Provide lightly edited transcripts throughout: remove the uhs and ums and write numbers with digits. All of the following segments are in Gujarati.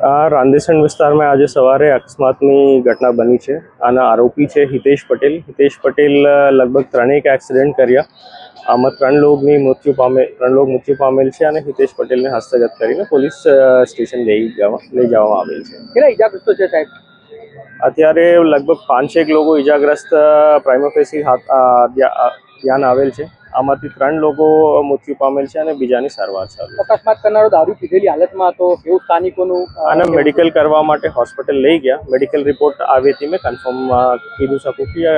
રાંદેસણ વિસ્તારમાં આજે સવારે અકસ્માતની ઘટના બની છે. આના આરોપી છે હિતેશ પટેલ. હિતેશ પટેલ લગભગ 3 એક્સિડન્ટ કર્યા. આમાં 3 મૃત્યુ પામેલ છે અને હિતેશ પટેલને હસ્તગત કરીને પોલીસ સ્ટેશન લઈ જવામાં આવેલ છે. કેટલા ઈજાગ્રસ્તો છે સાહેબ? અત્યારે લગભગ 5-6 લોકો ઈજાગ્રસ્ત પ્રાઇમા ફેસી ધ્યાન આવેલ છે. આમાંથી 3 લોકો મૃત્યુ પામેલ છે અને બીજાની સારવાર ચાલુ છે. અકસ્માત કરનારો દારૂ પીધેલી હાલતમાં હતો એવું સ્થાનિકોનું આને મેડિકલ કરવા માટે હોસ્પિટલ લઈ ગયા. મેડિકલ રિપોર્ટ આવ્યાથી મેં કન્ફર્મ કીધું શકું કે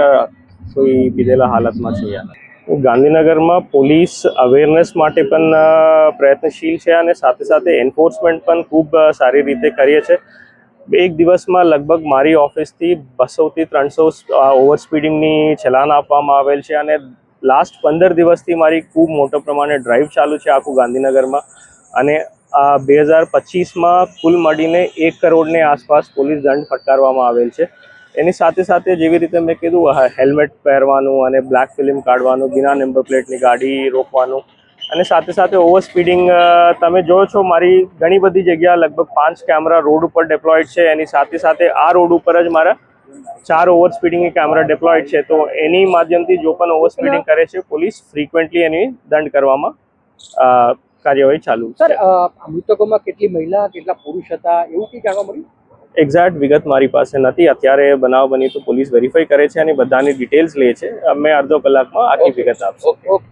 કોઈ પીધેલા હાલતમાં છે યા. ગાંધીનગરમાં પોલીસ અવેરનેસ માટે પણ પ્રયત્નશીલ છે અને સાથે સાથે એન્ફોર્સમેન્ટ પણ ખૂબ સારી રીતે કરીએ છે. એક દિવસમાં લગભગ મારી ઓફિસથી 200 થી 300 ઓવર સ્પીડિંગની ચલાન આપવામાં આવેલ છે અને લાસ્ટ 15 દિવસથી મારી ખૂબ મોટા પ્રમાણે ડ્રાઈવ ચાલુ છે આખું ગાંધીનગરમાં. અને 2025માં કુલ મળીને 1 કરોડની આસપાસ પોલીસ દંડ ફટકારવામાં આવેલ છે. એની સાથે સાથે જેવી રીતે મેં કીધું હેલ્મેટ પહેરવાનું અને બ્લેક ફિલ્મ કાઢવાનું, બિના નંબર પ્લેટની ગાડી રોકવાનું અને સાથે સાથે ઓવર સ્પીડિંગ તમે જો છો મારી ઘણી બધી જગ્યા લગભગ 5 કેમેરા રોડ ઉપર ડેપ્લોયડ છે. એની સાથે સાથે આ રોડ ઉપર જ મારા 4 ઓવર સ્પીડિંગની કેમેરા ડેપ્લોયડ છે. તો એની માધ્યમથી જો પણ ઓવર સ્પીડિંગ કરે છે પોલીસ ફ્રીક્વન્ટલી એની દંડ કરવામાં કાર્યવાહી ચાલુ છે. સર, મૃતકોમાં કેટલી મહિલા કેટલા પુરુષ હતા એવું કંઈ જાણવા મળ્યું? એક્ઝેક્ટ વિગત મારી પાસે નથી. અત્યારે બનાવ બની તો પોલીસ વેરીફાઈ કરે છે અને બધાની ડિટેલ્સ લે છે. અમે અડધો કલાકમાં આખી વિગત આપશું. ઓકે.